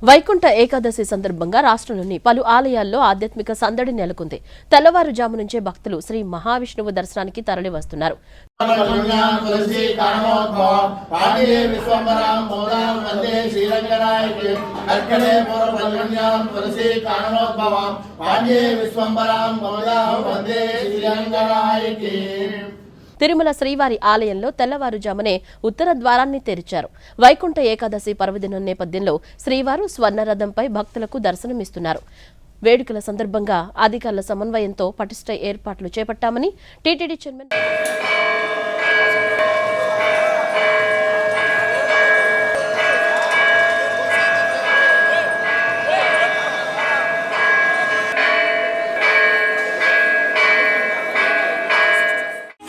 వైకుంఠ ఏకాదశి సందర్భంగా రాష్ట్రంలోని పలు ఆలయాల్లో ఆధ్యాత్మిక సందడి నెలకొంది. తెల్లవారుజాము నుంచే భక్తులు శ్రీ మహావిష్ణువు దర్శనానికి తరలి వస్తున్నారు. తిరుమల శ్రీవారి ఆలయంలో తెల్లవారుజామునే ఉత్తర ద్వారాన్ని తెరిచారు. వైకుంఠ ఏకాదశి పర్వదినం నేపథ్యంలో శ్రీవారు స్వర్ణరథంపై భక్తులకు దర్శనమిస్తున్నారు. వేడుకల సందర్భంగా అధికారుల సమన్వయంతో పటిష్ట ఏర్పాట్లు చేపట్టామని టీటీడీ చైర్మన్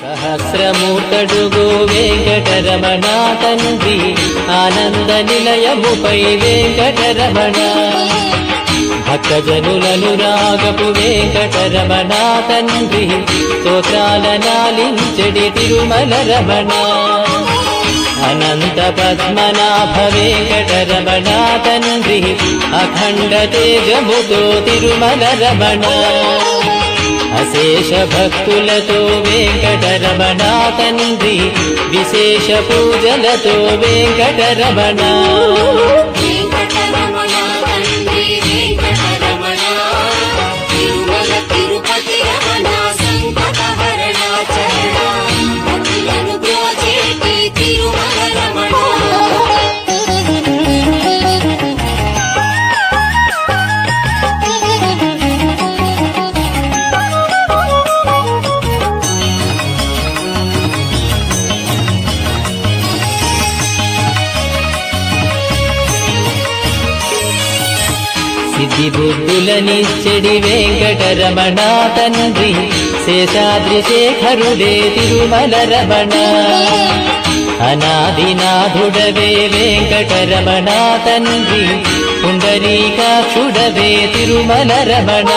సహస్రమూర్తడుగు వెంకటరమణ తండ్రి ఆనంద నిలయముపై వెంకటరమణ భక్తజనులను రాగపు వెంకటరమణ తండ్రి స్తోత్రాలనాలించడి తిరుమల రమణ అనంత పద్మనాభ వెంకటరమణ తండ్రి అఖండ తేజముతో తిరుమల రమణ అశేష భక్తులతో వెంకటరమణ తండ్రి విశేష పూజలతో వెంకటరమణ సిద్ధి బుద్ధులనిచ్చడి వెంకటరమణ తండ్రి శేషాద్రి శేఖరుడే తిరుమల రమణ అనాదినాథుడవే వెంకటరమణ తండ్రి పుండరీకాక్షుడవే తిరుమల రమణ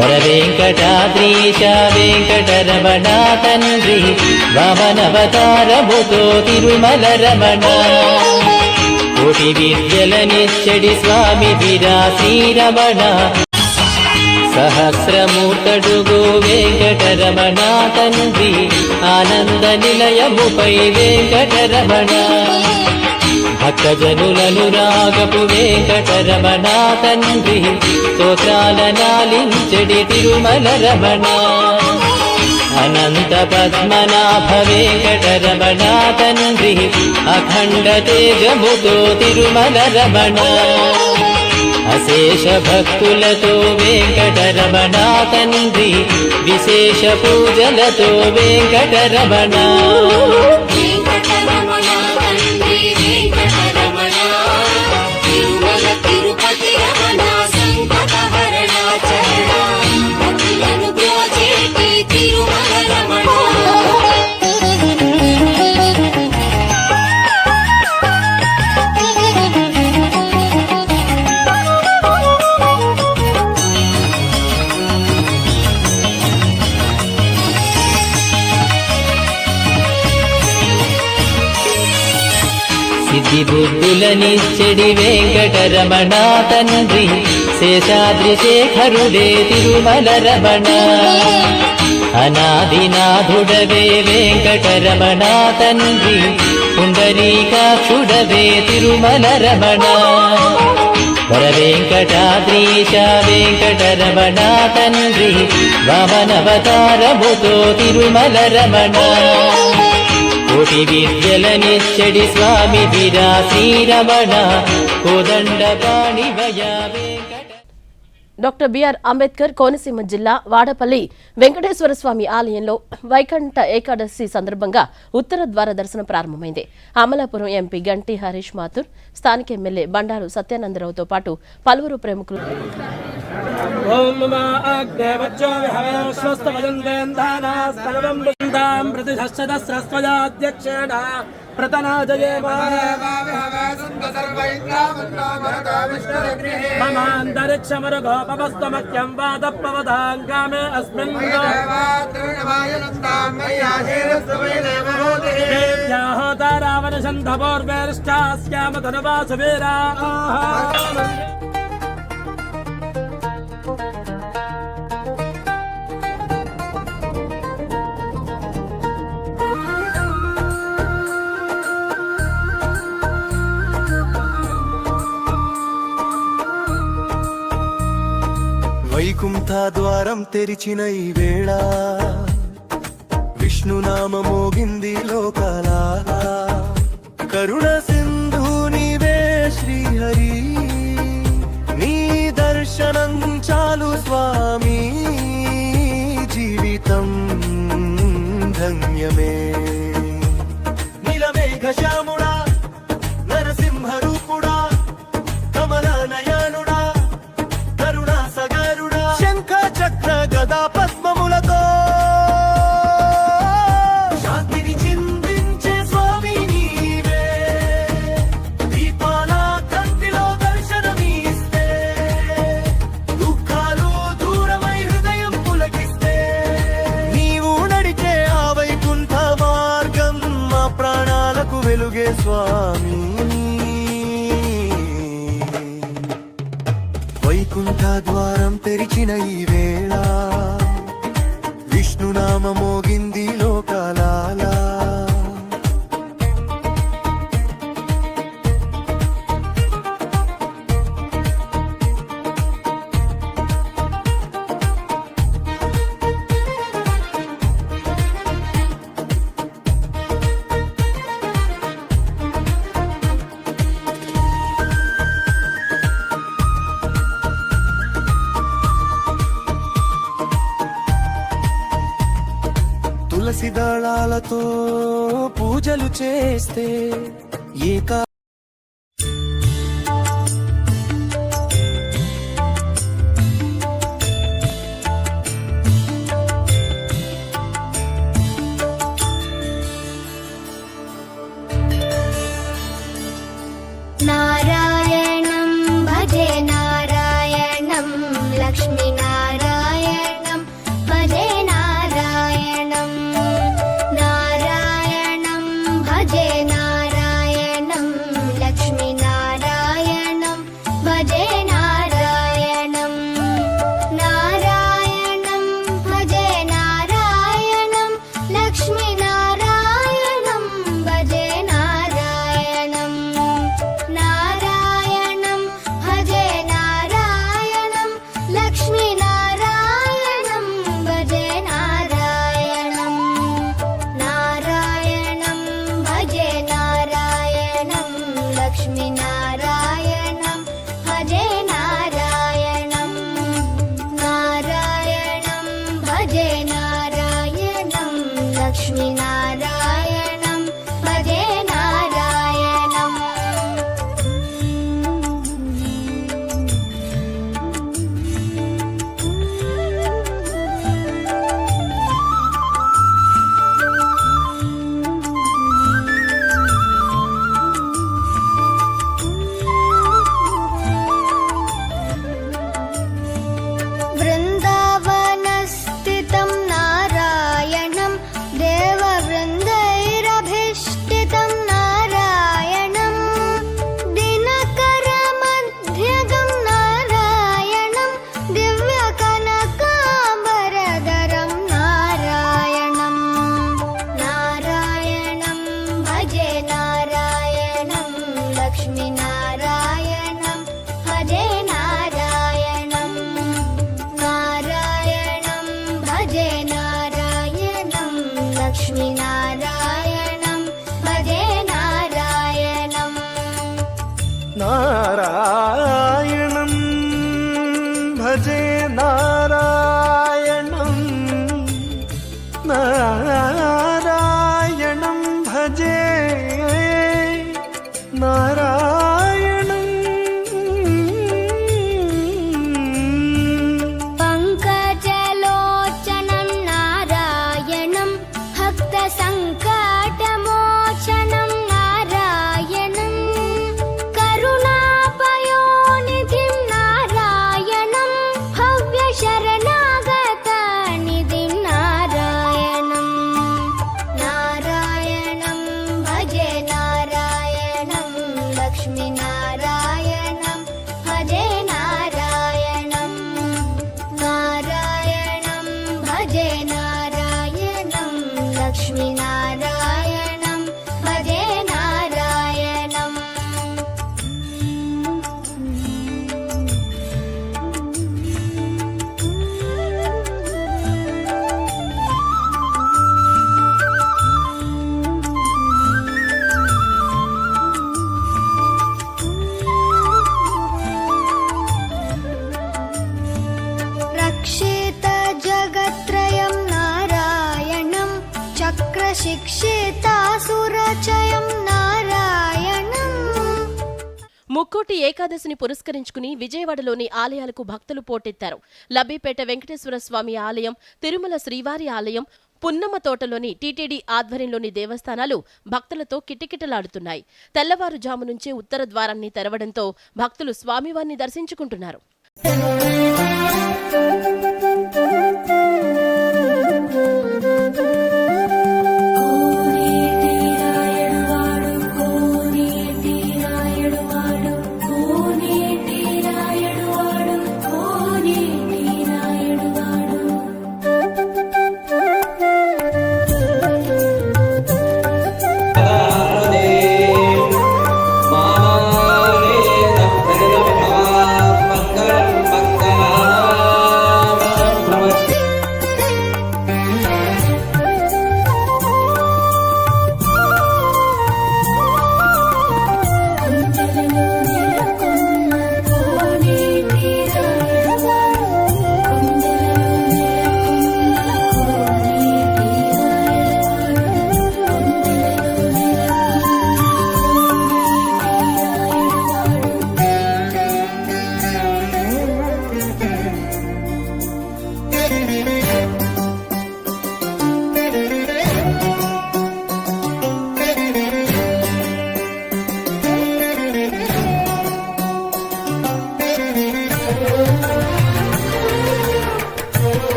వర వెంకటాద్రీశ వెంకటరమణ తండ్రి వామనవతారముతో తిరుమల రమణ కోటి విద్యలనిచ్చడి స్వామి శ్రీరమణ సహస్రమూర్తడుగు వెంకటరమణ తండ్రి ఆనంద నిలయముపై వెంకటరమణ భక్తజనులను రాగపు వెంకటరమణ తండ్రి స్తోత్రాలనాలించడి తిరుమల రమణ అనంత పద్మనాభ వెంకటరమణ తండ్రి అఖండ తేజముతో తిరుమల రమణ అశేష భక్తులతో వెంకటరమణ తండ్రి విశేష పూజలతో వెంకటరమణ సిద్ధి బుద్ధులనిచ్చడి వెంకటరమణ తండ్రి శేషాద్రి శేఖరుడే తిరుమల రమణ అనాదినాథుడవే వెంకటరమణ తండ్రి పుండరీకాక్షుడవే తిరుమల రమణ వర వెంకటాద్రీశ వెంకటరమణ తండ్రి వామనవతారముతో తిరుమల రమణ కోటి విద్యలనిచ్చడి స్వామి శ్రీరమణ కోదండపాణివయ వెంకట. డాక్టర్ బిఆర్ అంబేద్కర్ కోనసీమ జిల్లా వాడపల్లి వెంకటేశ్వర స్వామి ఆలయంలో వైకుంఠ ఏకాదశి సందర్భంగా ఉత్తర ద్వార దర్శనం ప్రారంభమైంది. అమలాపురం ఎంపీ గంటి హరీష్ మాథూర్, స్థానిక ఎమ్మెల్యే బండారు సత్యానందరావుతో పాటు పలువురు ప్రముఖులు प्रतनाजयेम ममान्तरिक्षमरुगोपमस्तमख्यं वादपवदाङ्गामे अस्मिन् देव्याः तारावनशन्धपोर्वेष्टास्याम धनुवासुवीराः వైకుంఠ ద్వారం తెరిచిన ఈ వేళ విష్ణునామ మోగింది లోకాల కరుణ సింధు నీవే శ్రీహరి నీ దర్శనం చాలు స్వామి జీవితం ధన్యమే నీలమేఘ శ్యాముడా నరసింహ రూపుడా కమలనయనుడా కరుణా సగరుడా శంఖ చక్ర గదా పద్మములతో శాంతిని చిందించే స్వామి నీవే దీపాల కంటిలో దర్శనమిస్తే దుఃఖాలు దూరమై హృదయం పులకిస్తే నీవు నడిచే ఆ వైకుంఠ మార్గం మా ప్రాణాలకు వెలుగే స్వామి వైకుంఠ ద్వారం తెరిచిన ఈ వేళ విష్ణునామ మోగింది లోకాలాలా తులసి దళాలతో పూజలు చేస్తే ఏకా नारायणं भजे नारायणं लक्ष्मीनारायणं भजे नारायणं नारायणं भजे नारायणं लक्ष्मीनारायणं भजे नारायणं नारायणं भजे नारायणं लक्ष्मीनारायणं भजे नारायणं नारायणं भजे नारायणं लक्ष्मीनारायणं भजे नारायणं नारायणं भजे नारायणं लक्ष्मीनारायणं भजे नारायणं नारायणं भजे नारायणं लक्ष्मीनारायणं भजे नारायणम् वृन्दावनस्थितं नारायणं देववृन्दैरभिष्टितं नारायणं दिनकरमध्यगं नारायणं दिव्यकनकाम्बरधरं नारायणं नारायणं भजे नारायणं लक्ष्मीनारायणं भजे नारायणं नारायणं भजे नारायणं लक्ष्मीनारायणं भजे नारायणम् నారాయణం భజే నారాయణం నారాయణం భజే నారాయణం पङ्कजलोचनं नारायणं भक्तसङ्कटमोचनं సురచయం నారాయణం. ముక్కోటి ఏకాదశిని పురస్కరించుకుని విజయవాడలోని ఆలయాలకు భక్తులు పోటెత్తారు. లబ్బిపేట వెంకటేశ్వర స్వామి ఆలయం, తిరుమల శ్రీవారి ఆలయం, పున్నమ తోటలోని టీటీడీ ఆధ్వర్యంలోని దేవస్థానాలు భక్తులతో కిటకిటలాడుతున్నాయి. తెల్లవారుజాము నుంచే ఉత్తర ద్వారాన్ని తెరవడంతో భక్తులు స్వామివారిని దర్శించుకుంటున్నారు.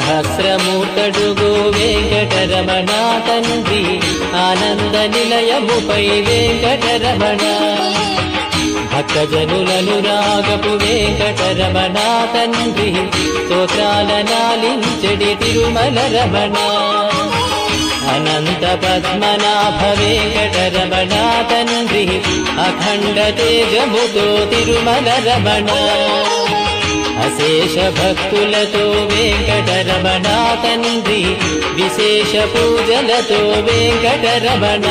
సహస్రమూర్తడుగు వెంకటరమణ తండ్రి ఆనంద నిలయముపై వెంకటరమణ భక్తజనులను రాగపు వెంకటరమణ తండ్రి స్తోత్రాల నాలించెడి తిరుమల రమణ అనంత పద్మనాభ వెంకటరమణ తండ్రి అఖండ తేజముతో తిరుమల రమణ అశేష భక్తులతో వెంకటరమణ తండ్రి విశేష పూజలతో వెంకటరమణ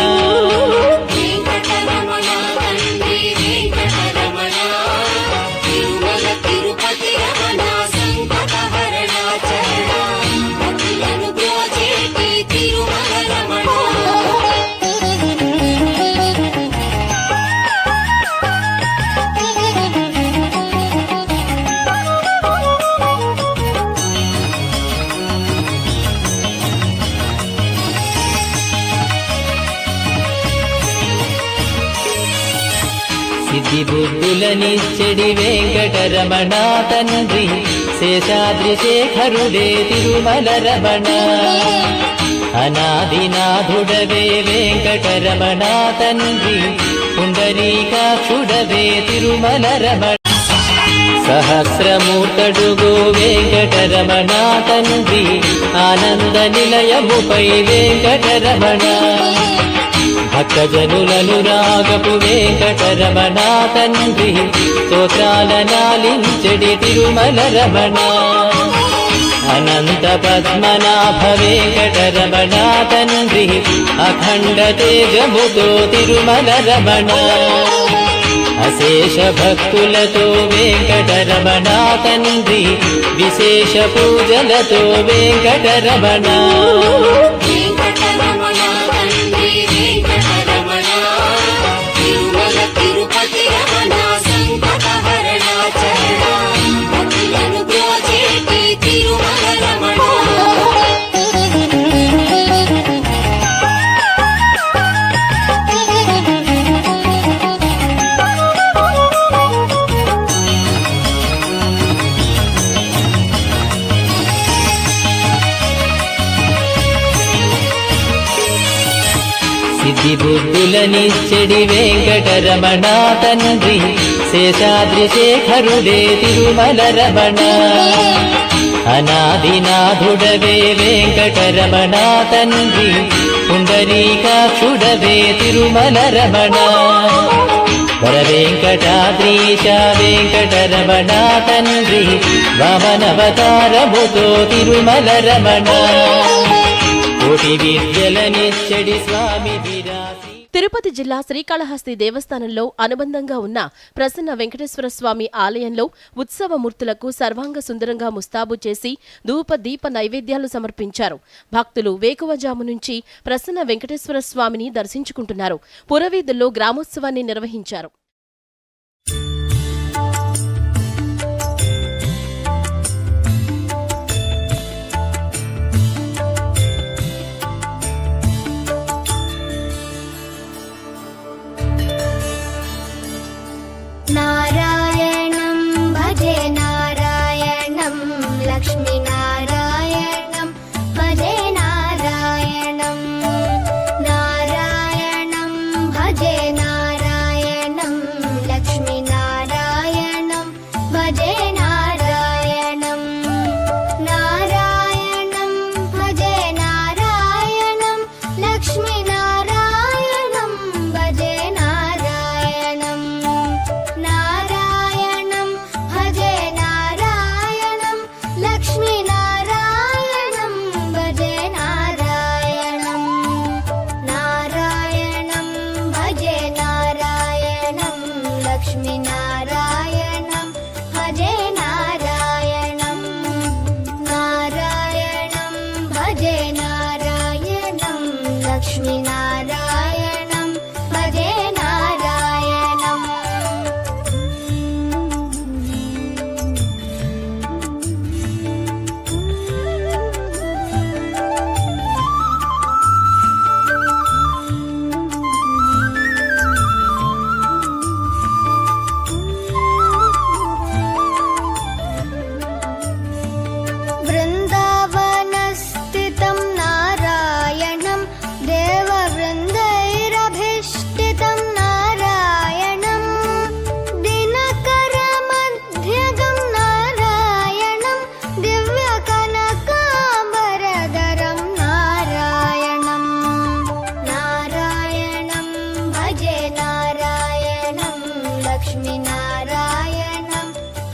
సిద్ధి బుద్ధులనిచ్చెడి వెంకటరమణ తండ్రి శేషాద్రి శేఖరుడే తిరుమల రమణ అనాదినాథుడవే వెంకటరమణ తండ్రి పుండరీకాక్షుడవే తిరుమల రమణ సహస్రమూర్తడుగు వెంకటరమణ తండ్రి ఆనంద నిలయముపై వెంకటరమణ భక్తజనులను రాగపు వెంకటరమణ తండ్రి స్తోత్రాల నాలించెడి తిరుమల రమణ అనంత పద్మనాభ వెంకటరమణ తండ్రి అఖండ తేజముతో తిరుమల రమణ అశేష భక్తులతో వెంకటరమణ తండ్రి విశేష పూజలతో వెంకటరమణ తిరుపతి రమణ సంకటహరణ చరణ భక్తులను బ్రోచేటి సిద్ధి బుద్ధులనిచ్చడి వెంకటరమణ తండ్రి శేషాద్రి శేఖరుడే తిరుమల రమణ అనాదినాథుడవే వెంకటరమణ తండ్రి పుండరీకాక్షుడవే తిరుమల రమణ వర వెంకటాద్రీశ వెంకటరమణ తండ్రి వామనవతారముతో తిరుమల రమణ కోటి విద్యలనిచ్చడి స్వామి విరాసి. తిరుపతి జిల్లా శ్రీకాళహస్తి దేవస్థానంలో అనుబంధంగా ఉన్న ప్రసన్న వెంకటేశ్వర స్వామి ఆలయంలో ఉత్సవమూర్తులకు సర్వాంగ సుందరంగా ముస్తాబు చేసి ధూప దీప నైవేద్యాలు సమర్పించారు. భక్తులు వేకువజాము నుంచి ప్రసన్న వెంకటేశ్వర స్వామిని దర్శించుకుంటున్నారు. పురవీధుల్లో గ్రామోత్సవాన్ని నిర్వహించారు. नारायणं भजे नारायणं लक्ष्मीनारायणं भजे नारायणं नारायणं भजे नारायणं लक्ष्मीनारायणं भजे नारायणं नारायणं भजे नारायणं लक्ष्मीनारायणं भजे नारायणं नारायणं भजे नारायणं लक्ष्मीनारायणं भजे नारायणं नारायणं भजे नारायणं लक्ष्मीनारायणं भजे नारायणं नारायणं भजे नारायणं लक्ष्मीनारायणं भजे नारायणं वृन्दावनस्थितं नारायणं देववृन्दैरभीष्टितं नारायणं दिनकरमध्यगं नारायणं दिव्यकनकाम्बरधरं नारायणं नारायणं भजे नारायणं लक्ष्मीनारायणं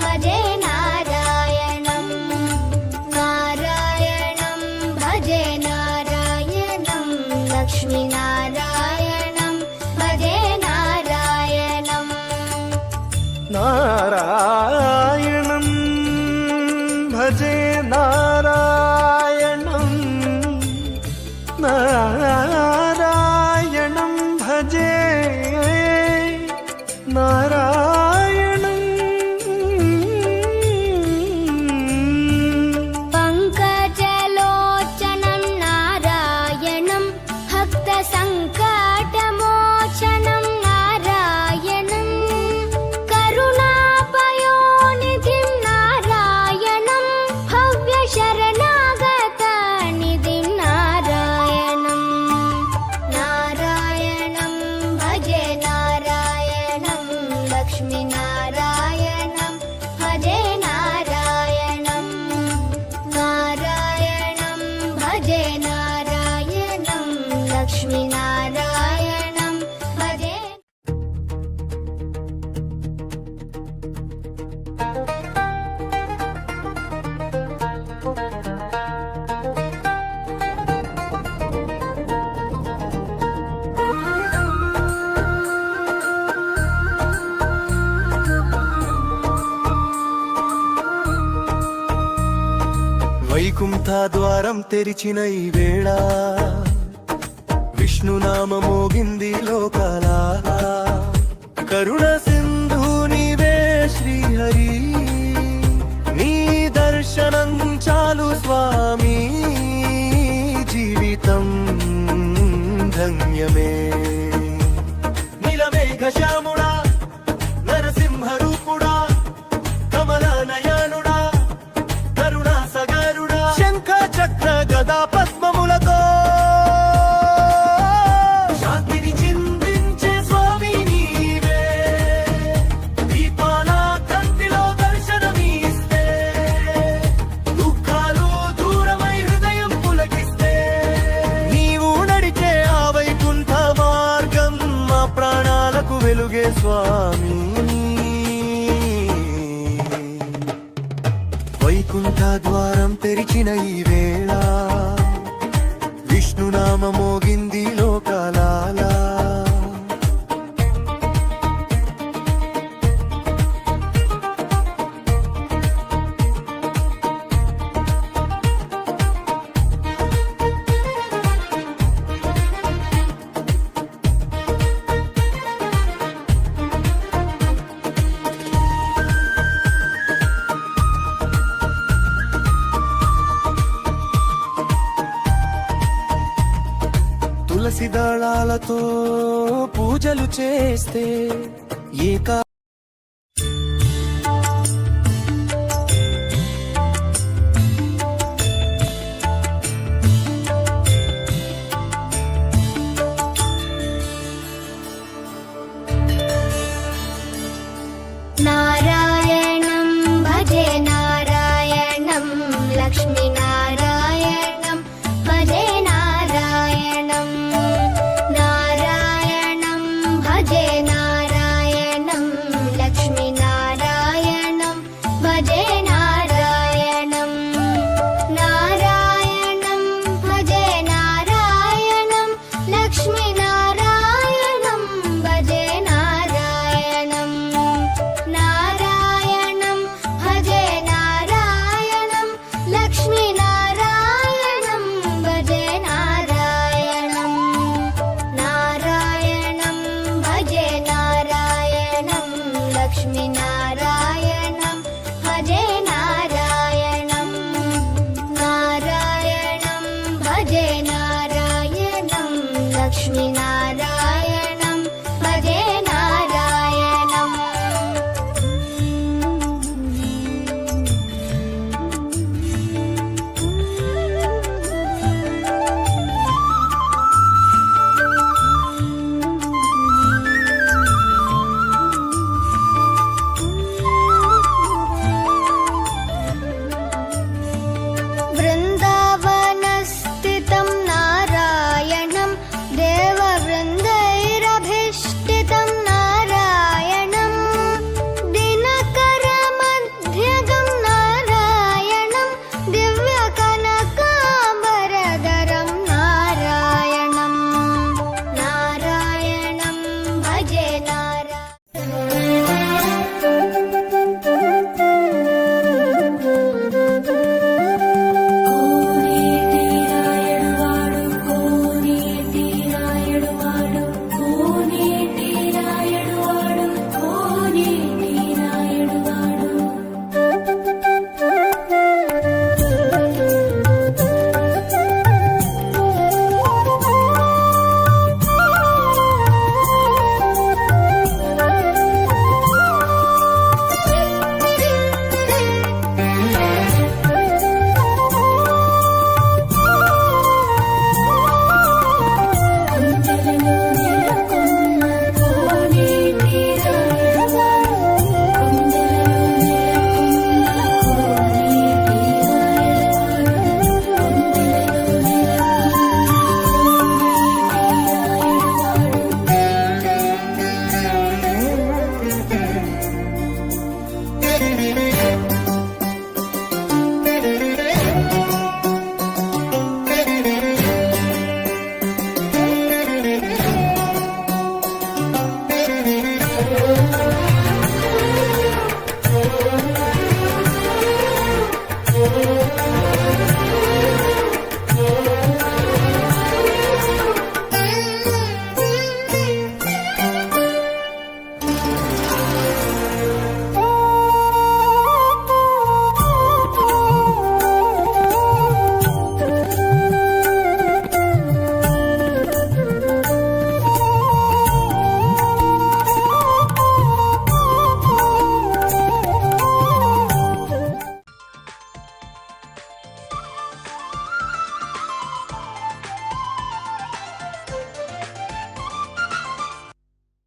भजे नारायणं नारायणं भजे नारायणं लक्ष्मीनारायणं भजे नारायणं नारायणं भजे नारायणं नारायणं भजे नारायणं पङ्कजलोचनं नारायणं भक्तसङ्कटमोचनं नारायणं करुणापयोनिधिं नारायणं भव्यशरणागतनिधिं नारायणं नारायणं भजे नारायणं लक्ष्मीनारायणं भजे नारायणं नारायणं भजे नारायणं लक्ष्मीनारायणं भजे వైకుంఠ ద్వారం తెరిచిన ఈ వేళ విష్ణునామ మోగింది లోకాల కరుణ సింధు నీవే శ్రీహరి నీ దర్శనం చాలు స్వామి జీవితం ధన్యమే నీలమేఘ శ్యాముడా నరసింహ రూపుడా కమల నయనుడా కరుణా సగరుడా శంఖ చక్ర గదా పద్మములతో శాంతి వెలుగే స్వామి వైకుంఠ ద్వారం తెరిచిన ఈ వేళ విష్ణునామ మోగింది లోకాలాలా తులసి దళాలతో పూజలు చేస్తే ఏకా నారాయణం భజే నారాయణం లక్ష్మీనారాయణం భజే నారాయణం నారాయణం భజే నారాయణం లక్ష్మీనారాయణం భజే నారాయణం నారాయణం భజే నారాయణం లక్ష్మీనారాయణం భజే నారాయణం నారాయణం భజే నారాయణం లక్ష్మీనారాయణం భజే నారాయణం నారాయణం భజే నారాయణం లక్ష్మీనారాయణం భజే నారాయణం నారాయణం భజే నారాయణం లక్ష్మీనారాయణం